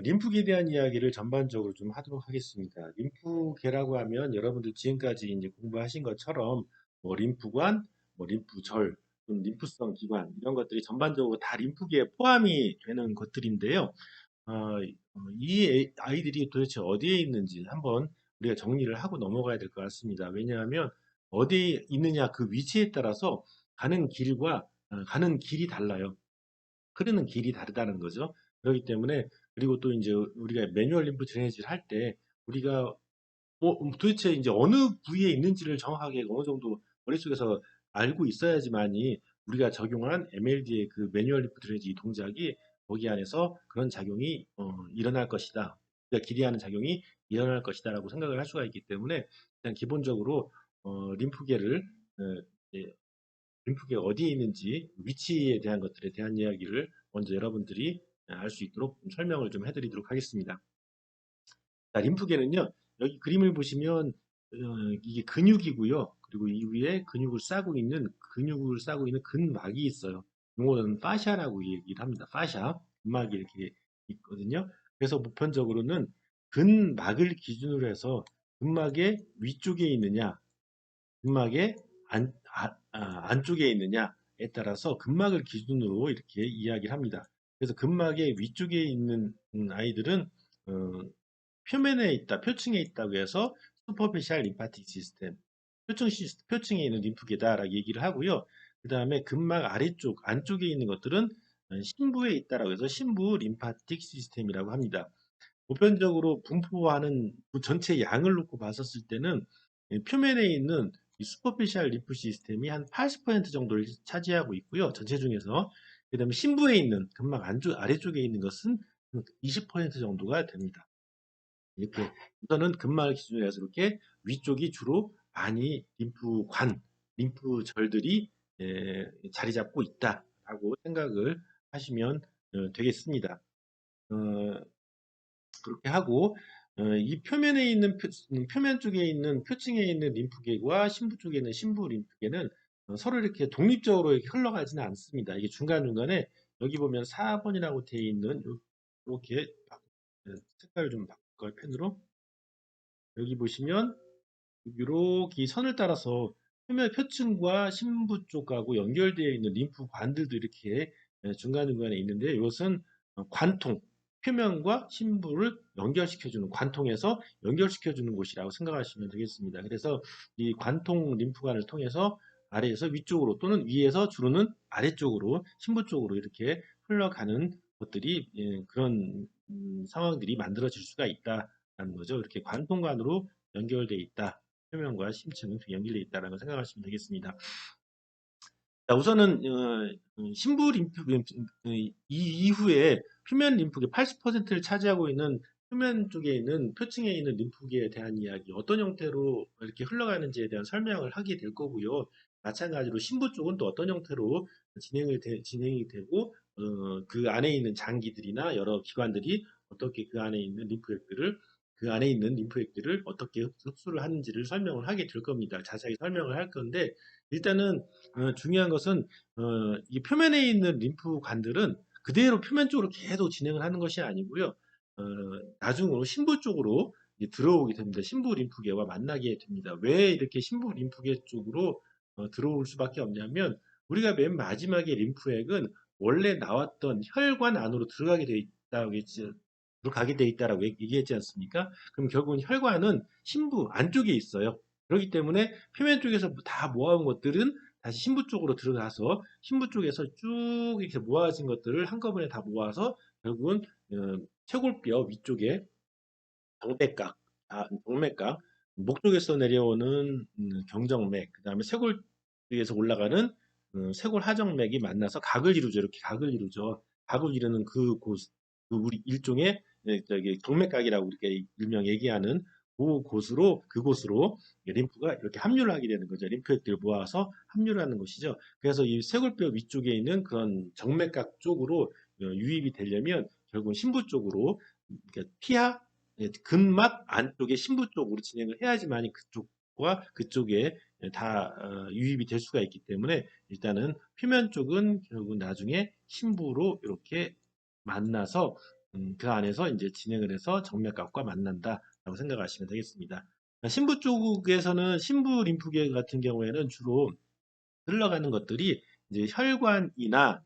림프계에 대한 이야기를 전반적으로 좀 하도록 하겠습니다. 림프계라고 하면 여러분들 지금까지 이제 공부하신 것처럼 뭐 림프관, 뭐 림프절, 또는 림프성 기관 이런 것들이 전반적으로 다 림프계에 포함이 되는 것들인데요. 이 아이들이 도대체 어디에 있는지 한번 우리가 정리를 하고 넘어가야 될 것 같습니다. 왜냐하면 어디에 있느냐 그 위치에 따라서 가는 길이 달라요. 흐르는 길이 다르다는 거죠. 그렇기 때문에 그리고 또 이제 우리가 매뉴얼 림프 드레이지를 할 때 우리가 도대체 이제 어느 부위에 있는지를 정확하게 어느 정도 머릿속에서 알고 있어야지만이 우리가 적용한 MLD의 그 매뉴얼 림프 드레이지 동작이 거기 안에서 그런 작용이 일어날 것이다. 그러니까 기대하는 작용이 일어날 것이다라고 생각을 할 수가 있기 때문에 일단 기본적으로 림프계를 어, 예, 림프계가 어디에 있는지 위치에 대한 것들에 대한 이야기를 먼저 여러분들이 알 수 있도록 설명을 좀 해드리도록 하겠습니다. 자, 림프계는요, 여기 그림을 보시면 이게 근육이고요. 그리고 이 위에 근육을 싸고 있는 근막이 있어요. 용어는 파샤라고 얘기를 합니다. 파샤, 근막이 이렇게 있거든요. 그래서 보편적으로는 근막을 기준으로 해서 근막의 위쪽에 있느냐, 근막의 안쪽에 있느냐에 따라서 근막을 기준으로 이렇게 이야기를 합니다. 그래서 근막의 위쪽에 있는 아이들은 어, 표면에 있다, 표층에 있다고 해서 슈퍼피셜 림파틱 시스템, 표층에 있는 림프계다라고 얘기를 하고요. 그 다음에 근막 아래쪽, 안쪽에 있는 것들은 심부에 있다라고 해서 심부 림파틱 시스템이라고 합니다. 보편적으로 분포하는 그 전체 양을 놓고 봤었을 때는 표면에 있는 이 슈퍼피셜 리프 시스템이 한 80% 정도를 차지하고 있고요. 전체 중에서. 그 다음에 심부에 있는 근막 아래쪽에 있는 것은 20% 정도가 됩니다. 이렇게 우선은 근막을 기준으로 해서 이렇게 위쪽이 주로 많이 림프절들이 자리 잡고 있다라고 생각을 하시면 되겠습니다. 어, 그렇게 하고 이 표면에 있는 표면 쪽에 있는 표층에 있는 림프계와 심부 쪽에 있는 심부 림프계는 서로 이렇게 독립적으로 이렇게 흘러가지는 않습니다. 이게 중간중간에 여기 보면 4번이라고 되어 있는 이렇게 색깔을 좀 바꿀까요? 펜으로 여기 보시면 이렇게 선을 따라서 표면 표층과 심부 쪽하고 연결되어 있는 림프관들도 이렇게 중간중간에 있는데 이것은 관통, 표면과 심부를 연결시켜주는 관통에서 연결시켜주는 곳이라고 생각하시면 되겠습니다. 그래서 이 관통 림프관을 통해서 아래에서 위쪽으로 또는 위에서 주로는 아래쪽으로 심부 쪽으로 이렇게 흘러가는 것들이 그런 상황들이 만들어질 수가 있다라는 거죠. 이렇게 관통관으로 연결되어 있다. 표면과 심층은 연결되어 있다라고 생각하시면 되겠습니다. 자, 우선은 심부 이 이후에 표면 림프계 80%를 차지하고 있는 표면 쪽에 있는 표층에 있는 림프계에 대한 이야기, 어떤 형태로 이렇게 흘러가는지에 대한 설명을 하게 될 거고요. 마찬가지로 심부 쪽은 또 어떤 형태로 진행이 되고 그 안에 있는 장기들이나 여러 기관들이 어떻게 그 안에 있는 림프액들을 어떻게 흡수를 하는지를 설명을 하게 될 겁니다. 자세히 설명을 할 건데 일단은 중요한 것은 이 표면에 있는 림프관들은 그대로 표면 쪽으로 계속 진행을 하는 것이 아니고요. 나중으로 심부 쪽으로 이제 들어오게 됩니다. 심부 림프계와 만나게 됩니다. 왜 이렇게 심부 림프계 쪽으로 들어올 수밖에 없냐면 우리가 맨 마지막에 림프액은 원래 나왔던 혈관 안으로 들어가게 돼 있다라고 얘기했지 않습니까? 그럼 결국은 혈관은 심부 안쪽에 있어요. 그렇기 때문에 표면 쪽에서 다 모아온 것들은 다시 심부 쪽으로 들어가서 심부 쪽에서 쭉 이렇게 모아진 것들을 한꺼번에 다 모아서 결국은 쇄골뼈 위쪽에 정맥각, 정맥각, 목 쪽에서 내려오는 경정맥, 그 다음에 쇄골 위에서 올라가는 쇄골 하정맥이 만나서 각을 이루죠. 이렇게 각을 이루죠. 각을 이루는 그 우리 일종의 저기 동맥각이라고 이렇게 일명 얘기하는 그곳으로 림프가 이렇게 합류를 하게 되는 거죠. 림프액들을 모아서 합류를 하는 것이죠. 그래서 이 쇄골뼈 위쪽에 있는 그런 정맥각 쪽으로 유입이 되려면 결국은 심부 쪽으로 그러니까 근막 안쪽에 심부 쪽으로 진행을 해야지만 그쪽과 그쪽에 다 유입이 될 수가 있기 때문에 일단은 표면 쪽은 결국 나중에 심부로 이렇게 만나서 그 안에서 이제 진행을 해서 정맥각과 만난다라고 생각하시면 되겠습니다. 신부 쪽에서는 신부 림프계 같은 경우에는 주로 흘러가는 것들이 이제 혈관이나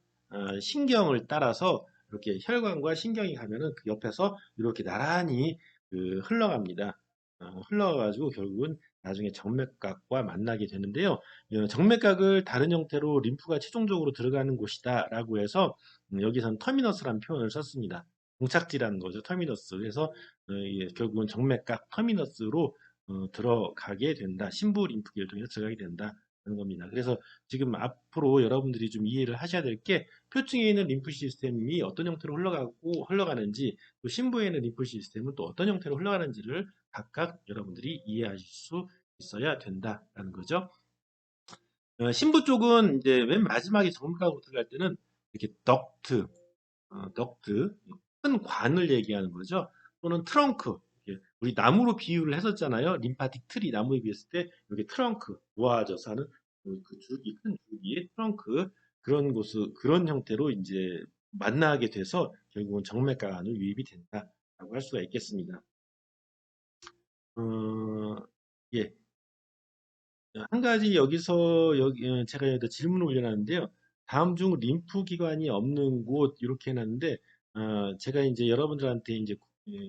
신경을 따라서 이렇게 혈관과 신경이 가면은 그 옆에서 이렇게 나란히 흘러갑니다. 흘러가가지고 결국은 나중에 정맥각과 만나게 되는데요. 정맥각을 다른 형태로 림프가 최종적으로 들어가는 곳이다라고 해서 여기선 터미너스라는 표현을 썼습니다. 종착지라는 거죠. 터미너스. 그래서 결국은 정맥각 터미너스로 들어가게 된다. 신부 림프계를 통해서 들어가게 된다. 하는 겁니다. 그래서 지금 앞으로 여러분들이 좀 이해를 하셔야 될 게 표층에 있는 림프 시스템이 어떤 형태로 흘러가는지 또 신부에 있는 림프 시스템은 또 어떤 형태로 흘러가는지를 각각 여러분들이 이해하실 수 있어야 된다라는 거죠. 신부 쪽은 이제 맨 마지막에 정맥하고 들어갈 때는 이렇게 덕트, 큰 관을 얘기하는 거죠. 또는 트렁크, 우리 나무로 비유를 했었잖아요. 림파틱 트리, 나무에 비했을 때 이렇게 트렁크, 모아져서 하는 그 줄기, 큰 줄기의 트렁크, 그런 형태로 이제 만나게 돼서 결국은 정맥과 안으로 유입이 된다라고 할 수가 있겠습니다. 어, 예. 한 가지 여기서 제가 여기다 질문을 올려놨는데요. 다음 중 림프 기관이 없는 곳 이렇게 해놨는데 제가 이제 여러분들한테 이제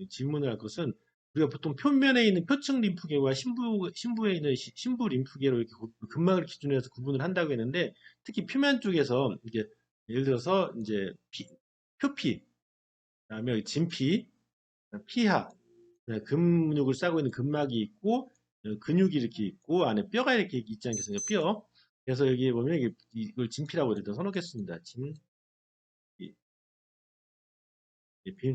질문을 할 것은 우리가 보통 표면에 있는 표층 림프계와 신부에 있는 신부 림프계로 이렇게 근막을 기준으로 해서 구분을 한다고 했는데 특히 표면 쪽에서 이게 예를 들어서 이제 표피, 그다음에 진피, 피하, 근육을 싸고 있는 근막이 있고 근육이 이렇게 있고 안에 뼈가 이렇게 있지 않겠습니까? 뼈. 그래서 여기 보면 이걸 진피라고 일단 써놓겠습니다.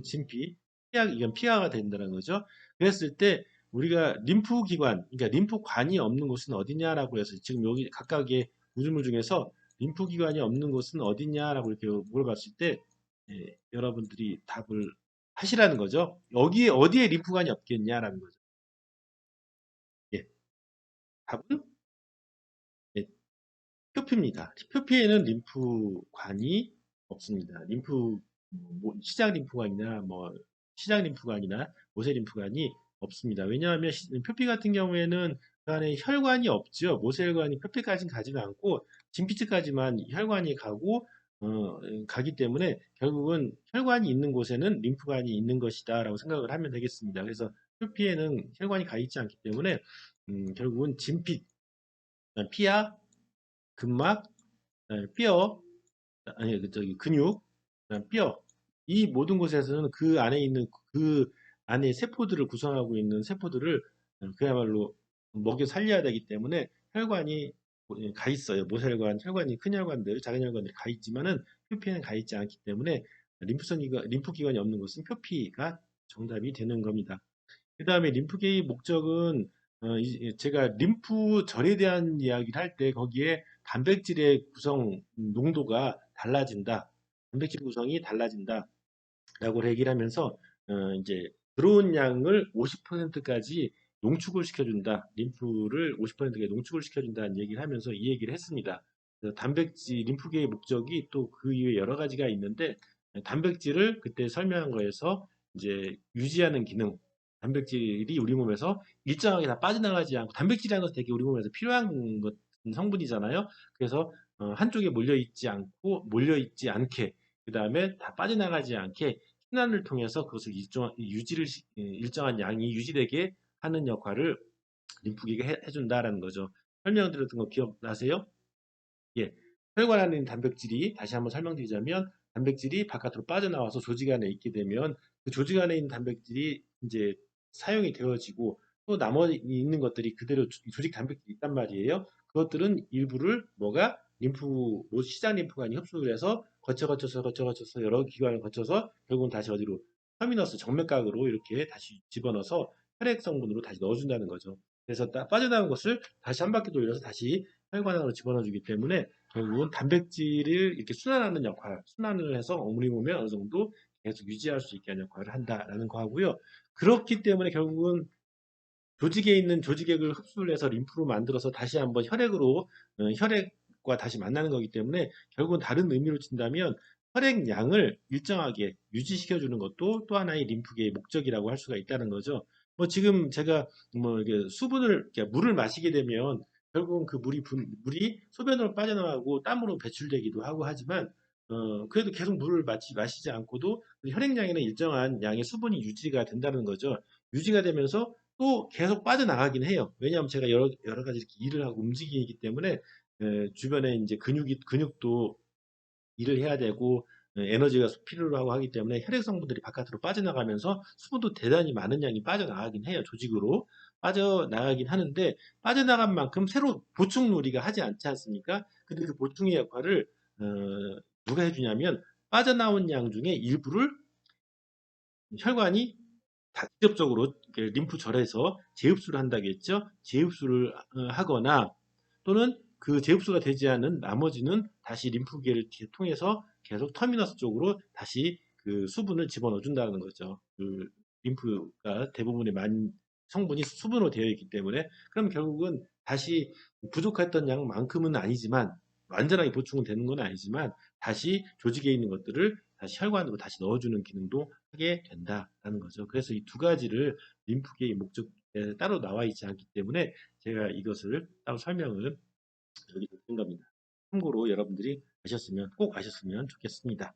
진피. 이건 피하가 된다는 거죠. 그랬을 때 우리가 림프 기관, 그러니까 림프관이 없는 곳은 어디냐라고 해서 지금 여기 각각의 구조물 중에서 림프 기관이 없는 곳은 어디냐라고 이렇게 물어봤을 때 여러분들이 답을 하시라는 거죠. 여기에 어디에 림프관이 없겠냐라는 거죠. 예, 답은 예, 표피입니다. 표피에는 림프관이 없습니다. 시작 림프관이나 시작 림프관이나 모세 림프관이 없습니다. 왜냐하면 표피 같은 경우에는 그 안에 혈관이 없죠. 모세혈관이 표피까지는 가지는 않고 진피층까지만 혈관이 가기 때문에 결국은 혈관이 있는 곳에는 림프관이 있는 것이다라고 생각을 하면 되겠습니다. 그래서 표피에는 혈관이 가 있지 않기 때문에 결국은 피하, 근막, 뼈, 아니 저기 근육, 뼈, 이 모든 곳에서는 그 안에 있는 그 안에 세포들을 구성하고 있는 세포들을 그야말로 먹여 살려야 되기 때문에 혈관이 가 있어요. 모세혈관, 혈관이 큰 혈관들, 작은 혈관들이 가 있지만은 표피에는 가 있지 않기 때문에 림프 기관이 없는 것은 표피가 정답이 되는 겁니다. 그 다음에 림프계의 목적은 제가 림프절에 대한 이야기를 할 때 거기에 단백질의 구성 농도가 달라진다. 단백질 구성이 달라진다. 라고 얘기를 하면서 이제 들어온 양을 50%까지 농축을 시켜준다. 림프를 50%까지 농축을 시켜준다는 얘기를 하면서 이 얘기를 했습니다. 림프계의 목적이 또 그 이외에 여러 가지가 있는데 단백질을 그때 설명한 거에서 이제 유지하는 기능, 단백질이 우리 몸에서 일정하게 다 빠져나가지 않고 단백질이라는 것은 되게 우리 몸에서 필요한 성분이잖아요. 그래서 한쪽에 몰려있지 않게 그 다음에 다 빠져나가지 않게 순환을 통해서 그것을 일정한 양이 유지되게 하는 역할을 림프계가 해준다라는 거죠. 설명드렸던 거 기억나세요? 예. 혈관 안에 있는 단백질이 다시 한번 설명드리자면 단백질이 바깥으로 빠져나와서 조직 안에 있게 되면 그 조직 안에 있는 단백질이 이제 사용이 되어지고 또 나머지 있는 것들이 그대로 조직 단백질이 있단 말이에요. 그것들은 일부를 시장 림프관이 흡수를 해서 거쳐서 여러 기관을 거쳐서 결국은 다시 어디로 터미너스 정맥각으로 이렇게 다시 집어넣어서 혈액 성분으로 다시 넣어준다는 거죠. 그래서 빠져나온 것을 다시 한 바퀴 돌려서 다시 혈관 안으로 집어넣어주기 때문에 결국은 단백질을 이렇게 순환을 해서 우리 몸에 어느 정도 계속 유지할 수 있게 하는 역할을 한다라는 거하고요. 그렇기 때문에 결국은 조직에 있는 조직액을 흡수를 해서 림프로 만들어서 다시 한번 혈액과 다시 만나는 거기 때문에 결국은 다른 의미로 친다면 혈액량을 일정하게 유지시켜 주는 것도 또 하나의 림프계의 목적이라고 할 수가 있다는 거죠. 뭐 지금 제가 뭐 이게 수분을 이렇게 물을 마시게 되면 결국은 그 물이 소변으로 빠져나가고 땀으로 배출되기도 하고 하지만 그래도 계속 물을 마시지 않고도 그 혈액량에는 일정한 양의 수분이 유지가 된다는 거죠. 유지가 되면서 또 계속 빠져나가긴 해요. 왜냐하면 제가 여러 가지 이렇게 일을 하고 움직이기 때문에 주변에 이제 근육도 일을 해야 되고 에너지가 필요로 하고 하기 때문에 혈액 성분들이 바깥으로 빠져나가면서 수분도 대단히 많은 양이 빠져나가긴 해요. 조직으로 빠져나가긴 하는데 빠져나간 만큼 새로 보충 놀이가 하지 않지 않습니까? 근데 그 보충의 역할을 누가 해주냐면 빠져나온 양 중에 일부를 혈관이 직접적으로 림프절에서 재흡수를 한다겠죠. 재흡수를 하거나 또는 그 재흡수가 되지 않은 나머지는 다시 림프계를 통해서 계속 터미너스 쪽으로 다시 그 수분을 집어넣어 준다는 거죠. 그 림프가 대부분의 성분이 수분으로 되어 있기 때문에 그럼 결국은 다시 부족했던 양만큼은 아니지만 완전하게 보충은 되는 건 아니지만 다시 조직에 있는 것들을 다시 혈관으로 다시 넣어주는 기능도 하게 된다라는 거죠. 그래서 이 두 가지를 림프계의 목적에 따로 나와 있지 않기 때문에 제가 이것을 따로 설명을 여기서 드린 겁니다. 참고로 여러분들이 꼭 아셨으면 좋겠습니다.